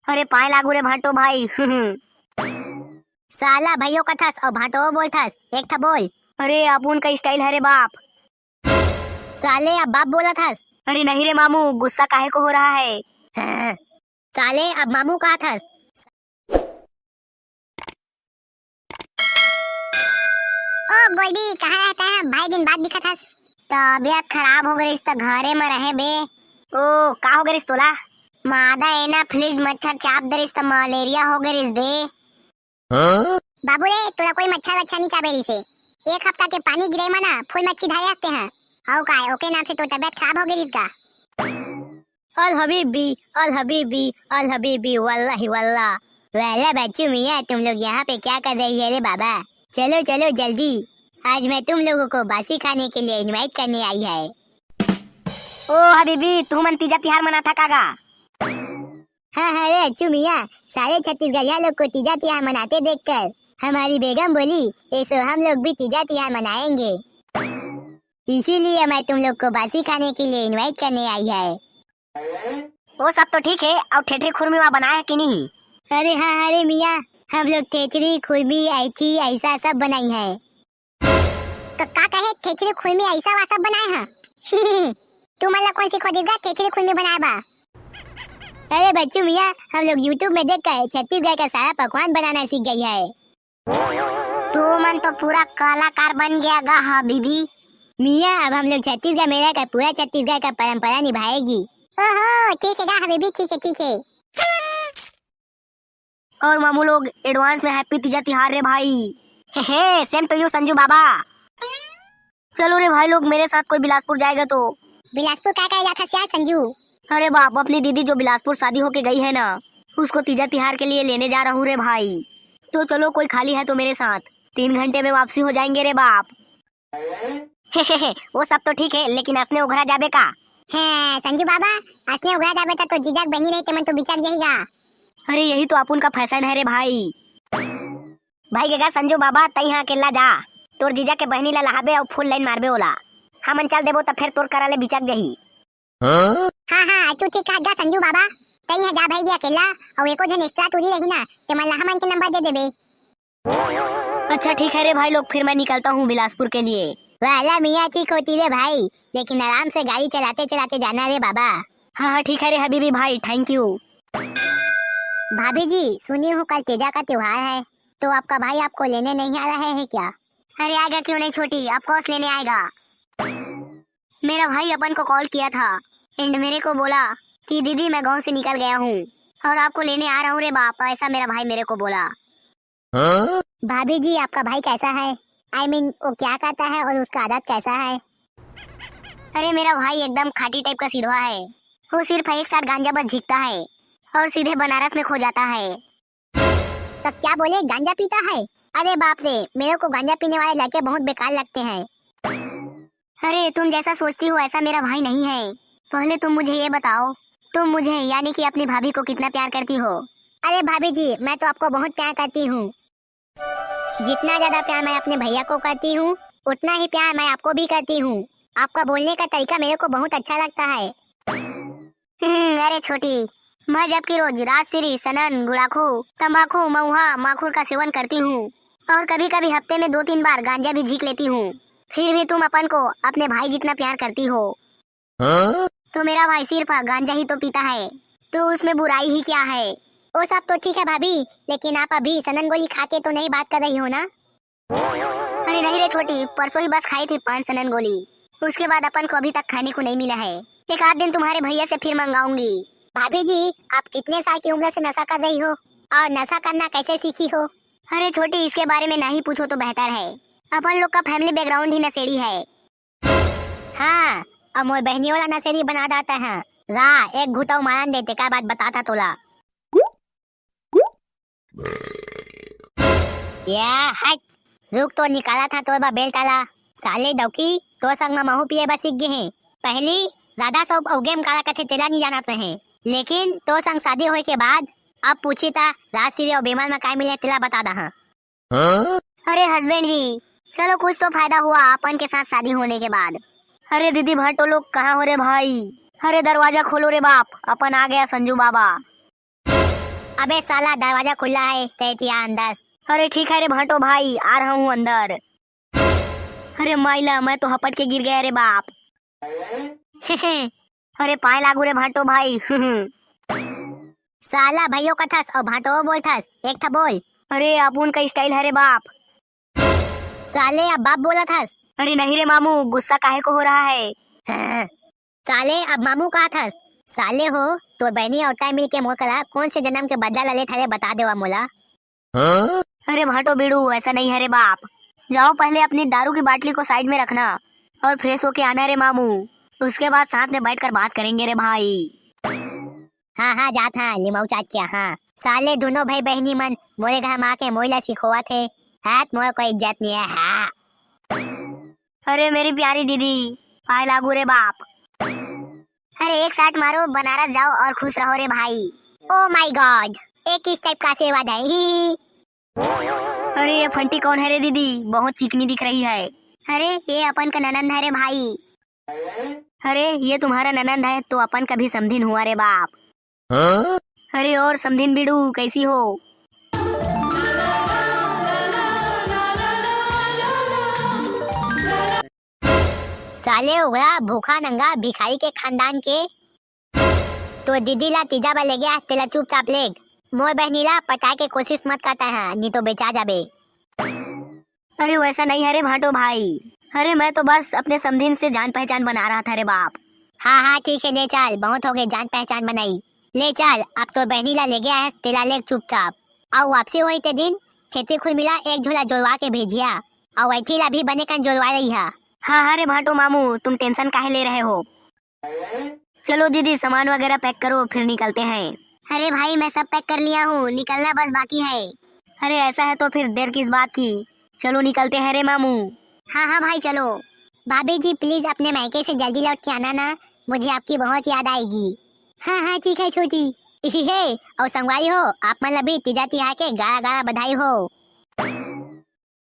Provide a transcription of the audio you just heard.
अरे पाए लागू रे भाटो भाई। साला भाइयों का थस और भाटो बोल थस, एक था बोल। अरे अपुन का स्टाइल है रे बाप। साले अब बाप बोला थस। अरे नहीं रे मामू, गुस्सा काहे को हो रहा है? हाँ। साले अब मामू कहा थस। ओ गोल्डी कहाँ रहता है भाई, दिन बाद दिखा थस। तबियत खराब हो गई तो घरे में रहे बे। ओ का हो गरिस तोला? मादा है ना फ्रिज मच्छर चाप दरिस तो मलेरिया हो गई बे। बाबू रे तोला कोई मच्छर अच्छा नहीं चाबे से। एक हफ्ता के पानी गिरे मना फुल मच्छी धारे आते हैं। हाउ काय ओके नाम से तो तबियत खराब हो गई इसका। अल हबीबी अल हबीबी अल हबीबी वल्लाही वल्लाह। वाला बच्चू मियां तुम लोग यहाँ पे क्या कर रही है रे बाबा? चलो चलो जल्दी, आज मैं तुम लोगों को बासी खाने के लिए इनवाइट करने आई है। ओ हबीबी तू मन तीजा तिहार मना था कागा? हाँ हाँ रे अच्छू मियाँ, सारे छत्तीसगढ़िया लोग को तीजा तिहार मनाते देखकर हमारी बेगम बोली ऐसो हम लोग भी तीजा तिहार मनाएंगे, इसीलिए मैं तुम लोग को बासी खाने के लिए इनवाइट करने आई है। वो सब तो ठीक है, अब ठेठरी खुरमी वहाँ बनाया है कि नहीं? अरे हाँ अरे मियाँ, हम लोग ठेठरी खुरमी ऐठी ऐसा सब बनाई है। तो का कहे ठेठरी खुरमी ऐसा वा सब बनाए हैं? तू मतलब कौन सी खोजेगा ठेठरी खुरमी बनाए बा? अरे बच्चू मियाँ, हम लोग YouTube में देख कर छत्तीसगढ़ का सारा पकवान बनाना सीख गई है। तू मन तो पूरा कलाकार बन गया गा हबीबी। मियाँ अब हम लोग छत्तीसगढ़ में रहकर पूरा छत्तीसगढ़ का परंपरा निभाएगी। ओहो ठीक है गा हबीबी, ठीक है ठीक है। और मामू लोग एडवांस में हैप्पी तीजा तिहार रे भाई। हे सेम टू यू संजू बाबा। चलो रे भाई लोग, मेरे साथ कोई बिलासपुर जाएगा तो। बिलासपुर क्या कहेगा था संजू? अरे बाप, अपनी दीदी जो बिलासपुर शादी होके गई है ना, उसको तीजा तिहार के लिए लेने जा रहा हूँ रे भाई। तो चलो कोई खाली है तो मेरे साथ, 3 घंटे में वापसी हो जाएंगे रे बाप। वो सब तो ठीक है, लेकिन असने उघरा जाबे का? है संजू बाबा, असने उघरा जाबे तो जीजाक बनी नहीं मन तो बिचार जाएगा। अरे यही तो अपन का फैशन है रे भाई। भाई गेगा संजू बाबा, तई हाँ अकेला जा, तोर जीजा के बहनी ला लहाबे और फुल लाइन मारबे ओला। हमन चल देबो तो फिर तोर करा ले बिचाक जही। हाँ हाँ तू ठीक कहा संजू बाबा, तई है जा भाई ये अकेला और एको जन एक्स्ट्रा तुरी रही ना ते मन लहा मन के नंबर दे देबे। अच्छा ठीक है रे भाई लोग, फिर मैं निकलता हूँ बिलासपुर के लिए। वाला मियाँ ठीक होती रे भाई, लेकिन आराम से गाड़ी चलाते चलाते जाना रे बाबा। हाँ हाँ ठीक है रे हबीबी भाई, थैंक यू। भाभी जी सुनी हूँ कल तेजा का त्योहार है, तो आपका भाई आपको लेने नहीं आ रहा है क्या? अरे आएगा क्यों नहीं छोटी, ऑफ कोर्स लेने आएगा। मेरा भाई अपन को कॉल किया था एंड मेरे को बोला कि दीदी मैं गांव से निकल गया हूँ और आपको लेने आ रहा हूँ रे बाप, ऐसा मेरा भाई मेरे को बोला। भाभी जी आपका भाई कैसा है? I mean, वो क्या करता है और उसका आदत कैसा है? अरे मेरा भाई एकदम खाटी टाइप का सीधा है, वो सिर्फ एक साथ गांजा बस झीकता है और सीधे बनारस में खो जाता है। तो क्या बोले गांजा पीता है? अरे बाप रे, मेरे को गांजा पीने वाले लड़के बहुत बेकार लगते हैं। अरे तुम जैसा सोचती हो ऐसा मेरा भाई नहीं है। पहले तुम मुझे ये बताओ, तुम मुझे यानी कि अपनी भाभी को कितना प्यार करती हो? अरे भाभी जी मैं तो आपको बहुत प्यार करती हूँ। जितना ज्यादा प्यार मैं अपने भैया को करती हूँ उतना ही प्यार मैं आपको भी करती हूँ। आपका बोलने का तरीका मेरे को बहुत अच्छा लगता है। अरे छोटी, मैं जबकि रोज राजश्री सनन गुड़ाखू तंबाकू महुआ माखूर का सेवन करती हूँ और कभी कभी हफ्ते में 2-3 बार गांजा भी झीक लेती हूँ, फिर भी तुम अपन को अपने भाई जितना प्यार करती हो। तो मेरा भाई सिर्फ गांजा ही तो पीता है, तो उसमें बुराई ही क्या है? वो सब तो ठीक है भाभी, लेकिन आप अभी सनन गोली खा के तो नहीं बात कर रही हो ना? अरे नहीं रे छोटी, परसों ही बस खाई थी 5 सनन गोली, उसके बाद अपन को अभी तक खाने को नहीं मिला है। एक आध दिन तुम्हारे भैया से फिर मंगाऊंगी। भाभी जी आप कितने साल की उम्र से नशा कर रही हो और नशा करना कैसे सीखी हो? अरे छोटी, इसके बारे में नहीं पूछो तो बेहतर है, अपन लोग का फैमिली बैकग्राउंड ही नशेड़ी है। हाँ, अब मोर बहनी वाला नशेड़ी बना देता है। रा एक घुटाव मारन देते का बात बताता तोला। या हट, रुक तो निकाला था तो बा बेल ताला। साले डौकी तो संग में महू पिए बस सीख गए हैं। पहली राधा सब और गेम काला कथे तेला नहीं जाना रहे, लेकिन तो संग शादी होए के बाद अब पूछी था राजश्री और बेमान में काय मिले तेला बता दा। अरे हस्बैंड जी, चलो कुछ तो फायदा हुआ अपन के साथ शादी होने के बाद। अरे दीदी भट्टो लोग कहाँ हो रे भाई? अरे दरवाजा खोलो रे बाप, अपन आ गया संजू बाबा। अबे साला दरवाजा खुला है, तेतिया अंदर। अरे ठीक है रे भाटो भाई, आ रहा हूँ अंदर। अरे माइला, मैं तो हपट के गिर गया रे बाप। अरे पाए लागू रे भाटो भाई। साला भाइयों का थस और भाटो बोल थस, एक था बोल। अरे अपुन का स्टाइल है रे बाप। साले अब बाप बोला थस। अरे नहीं रे मामू, गुस्सा काहे को हो रहा है? हाँ। साले अब मामू कहा थस। साले हो तो बहनी और टाइम मिल के मोकला कौन से जन्म के बदला लले थारे बता देवा मोला। अरे भाटो बीड़ू, ऐसा नहीं है रे बाप। जाओ पहले अपनी दारू की बाटली को साइड में रखना और फ्रेश होके आना रे मामू। उसके बाद साथ में बैठकर बात करेंगे रे भाई। हाँ हाँ जात हाँ, लिमाऊ चाट किया। हाँ साले दोनों भाई बहनी मन मोरे घर माँ के मोइला सिखोआ थे। हाथ मोए कोई इज्जत नहीं है। हाँ। अरे मेरी प्यारी दीदी, पाए लागू रे बाप। अरे एक साथ मारो, बनारस जाओ और खुश रहो रे भाई। ओ माय गॉड, एक किस टाइप का आशीर्वाद है। ही। अरे ये फंटी कौन है रे दीदी, बहुत चिकनी दिख रही है। अरे ये अपन का ननंद है रे भाई। अरे ये तुम्हारा ननंद है तो अपन कभी समधिन हुआ रे बाप। अरे और समधिन बीड़ू कैसी हो? साले उगला भूखा नंगा भिखारी के खानदान के तो दीदी ला तीजा बा ले गया, तेला चुपचाप लेग। मोर बहनीला पटाए के कोशिश मत करता है, नहीं तो बेचा जाबे। अरे वैसा नहीं है रे भाटो भाई। अरे मैं तो बस अपने समधिन से जान पहचान बना रहा था रे बाप। हाँ हाँ ठीक है, ले चल, बहुत हो गए जान पहचान बनाई। ले चल, अब तो बहनीला ले गया है, तेला लेग चुपचाप। और वापसी हुई ते दिन खेती खुल मिला, एक झोला जोड़वा के भेजिया और वैठीला भी बने कर जोड़वा रही है। हाँ हाँ रे भाटो मामू, तुम टेंशन काहे ले रहे हो? चलो दीदी सामान वगैरह पैक करो, फिर निकलते हैं। अरे भाई मैं सब पैक कर लिया हूँ, निकलना बस बाकी है। अरे ऐसा है तो फिर देर किस बात की, चलो निकलते हैं रे मामू। हाँ हाँ भाई चलो। भाभी जी प्लीज अपने मायके से जल्दी लौट के आना ना, मुझे आपकी बहुत याद आएगी। हाँ हाँ ठीक है छोटी। इसी है और संगवारी हो, आप मतलब भी तीजा तिहार के गारा गारा बधाई हो।